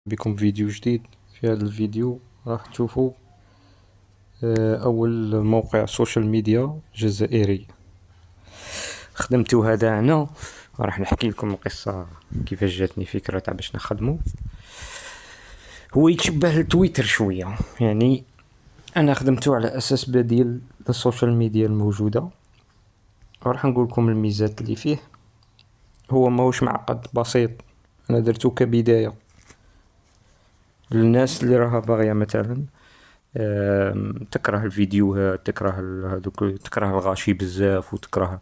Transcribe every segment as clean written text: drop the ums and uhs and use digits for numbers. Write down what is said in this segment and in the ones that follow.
بكم فيديو جديد. في هذا الفيديو راح تشوفوا أول موقع سوشيال ميديا جزائري خدمتو هذا أنا. راح نحكي لكم القصة كيفاش جاتني فكرة تاع باش نخدمو. هو يتشبه لتويتر شوية، يعني أنا خدمتو على أساس بديل للسوشيال ميديا الموجودة. راح نقول لكم الميزات اللي فيه. هو ماهوش معقد، بسيط. أنا درتو كبداية للناس اللي راها باغية مثلا تكره الفيديوهات، تكره هذوك، تكره الغاشي بزاف، وتكره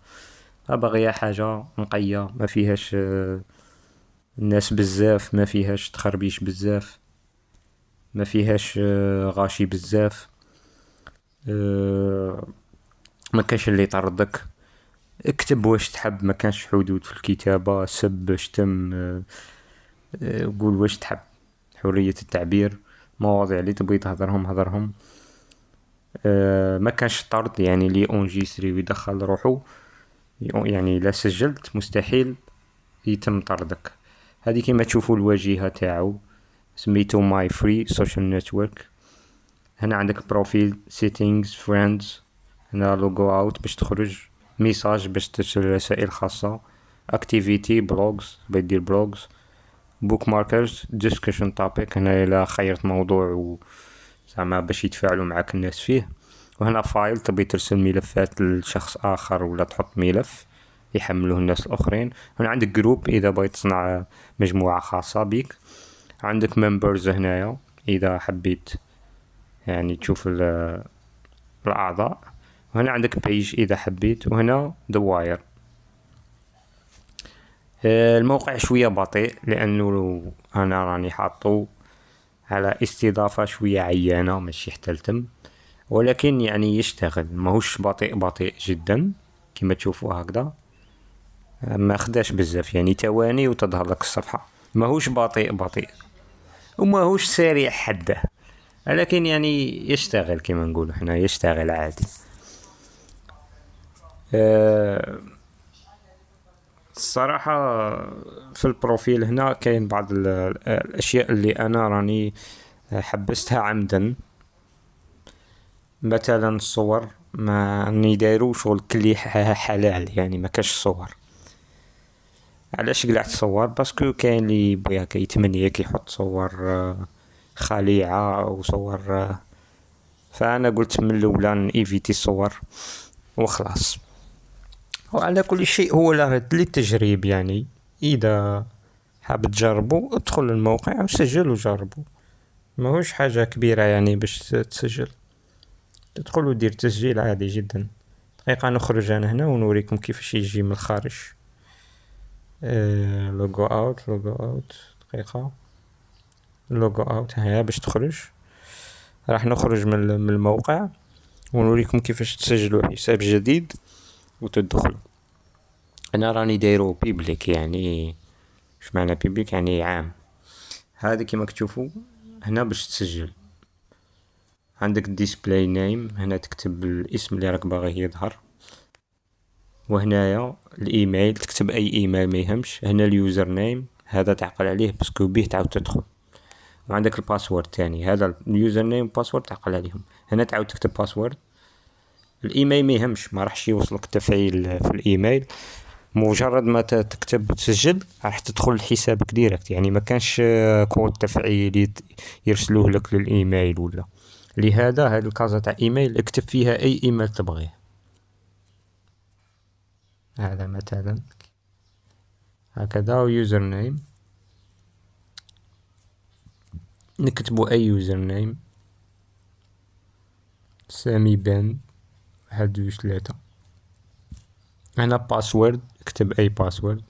باغية حاجة نقية ما فيهاش الناس بزاف، ما فيهاش تخربيش بزاف، ما فيهاش غاشي بزاف، ما كانش اللي يطردك. اكتب واش تحب، ما كانش حدود في الكتابة، سب شتم، قول واش تحب، حرية التعبير. مواضيع اللي تبغي تهضرهم هضرهم. ما كانش طرد، يعني لي اونجيستري ويدخل روحو، يعني لا سجلت مستحيل يتم طردك. هذه كيما تشوفوا الواجهة تاعو، سميتو ماي فري سوشيال نتورك. هنا عندك بروفيل، سيتينغز، فريندز، هنا لوغو اوت باش تخرج، ميساج باش ترسل رسائل خاصة، اكتيفيتي، بلوجز بدير بلوجز، بوك ماركرز، ديسكشن توبيك، هنا إلا خيرت موضوع و زعما باش يتفاعلوا معاك الناس فيه. وهنا فايل، تبي ترسل ملفات لشخص آخر ولا تحط ملف يحملوه الناس الآخرين. هنا عندك جروب إذا بغيت تصنع مجموعة خاصة بيك. عندك ممبرز هنايا إذا حبيت يعني تشوف الأعضاء. وهنا عندك بيج إذا حبيت، وهنا دواير. الموقع شوية بطيء لأنه أنا راني حاطو على استضافة شوية عيانة، ماشي حتى التم، ولكن يعني يشتغل، ماهوش بطيء بطيء جدا كما تشوفوا هكذا. ما خداش بزاف، يعني تواني وتظهر لك الصفحة. ماهوش بطيء بطيء وماهوش سريع حده، لكن يعني يشتغل كما نقول احنا، يشتغل عادي. الصراحة في البروفيل هنا كاين بعض الأشياء اللي أنا راني حبستها عمدا. مثلا الصور ما راني دايرو شغل كلي حلال، يعني ما كاش صور. علاش قلعت صور؟ باسكو كاين اللي يبغيها يتمنيك يحط صور خليعة أو صور فأنا قلت من الأولى إيفيتي الصور وخلاص. وعلى كل شيء هو للتجريب، يعني إذا حاب تجربوا ادخل الموقع وسجل وجربوا، ماهوش حاجة كبيرة يعني باش تسجل. تدخل ودير تسجيل عادي جدا. دقيقة نخرج أنا هنا ونوريكم كيفاش يجي من الخارج. لوغو اوت، لوغو اوت، دقيقة، لوغو اوت هيا باش تخرج. راح نخرج من الموقع ونوريكم كيفاش تسجلوا حساب جديد وتدخلوا. انا راني دايرو بيبليك، يعني اش معنى بيبليك؟ يعني عام. هذا كيما تشوفوا هنا باش تسجل عندك ديسبلاي نيم، هنا تكتب الاسم اللي راك باغيه يظهر، وهنايا الايميل تكتب اي ايميل ما يهمش. هنا اليوزر نيم هذا تعقل عليه باسكو بيه تعاود تدخل. وعندك الباسورد تاني، هذا اليوزر نيم باسورد تعقل عليهم. هنا تعاود تكتب باسورد. الايميل ما يهمش، ما راحش يوصلك تفعيل في الايميل، مجرد ما تكتب وتسجل راح تدخل لحسابك ديريكت، يعني ما كانش كود تفعيل يرسلوه لك للايميل ولا. لهذا هذه الكازا تاع ايميل اكتب فيها اي ايميل تبغيه. هذا مثلا هكذا، يوزر نيم نكتبوا اي يوزر نيم، سامي بن واحد جوج ثلاثة. هنا باسورد اكتب اي باسورد.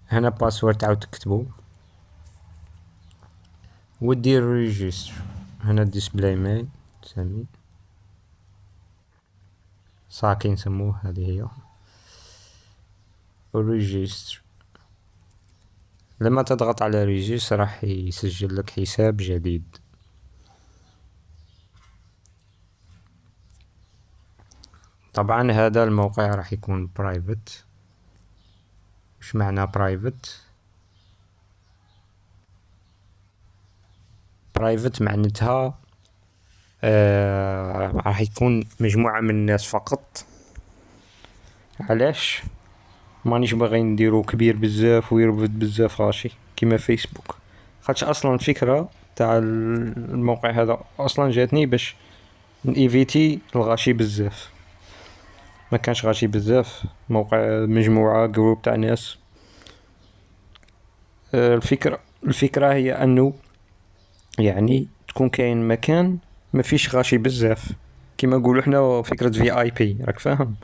هنا باسورد تعاود تكتبو ودير ريجستر. هنا ديسبلاي ميل سامي ساكن نسموه، هذه هي ريجستر. لما تضغط على ريجستر راح يسجل لك حساب جديد. طبعا هذا الموقع راح يكون برايفت. وش معنى برايفت؟ برايفت معناتها راح يكون مجموعة من الناس فقط. علاش؟ مانيش باغي نديرو كبير بزاف ويرفد بزاف غاشي كيما فيسبوك. خاطش اصلا الفكرة تاع الموقع هذا اصلا جاتني باش نيفيتي الغاشي بزاف. ما كانش غاشي بزاف، موقع مجموعة جروب تاع ناس. الفكرة هي انه يعني تكون كاين مكان ما فيش غاشي بزاف، كيما نقولوا حنا فكرة في اي بي، راك فاهم؟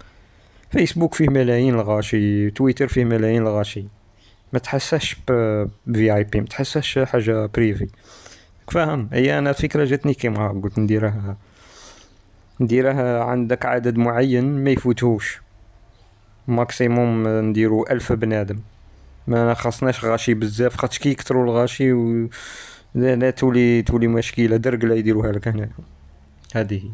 فيسبوك فيه ملايين الغاشي، تويتر فيه ملايين الغاشي، ما تحسش في اي بي، ما تحسش حاجة بريفي، فاهم؟ هي انا الفكرة جاتني كيما قلت نديرها عندك عدد معين ما يفوتوش، ماكسيموم نديرو 1000 بنادم، ما خاصناش غاشي بزاف، خاطش كي يكثروا الغاشي لا تولي مشكلة درقلة يديروها لك هنا. هذه هي.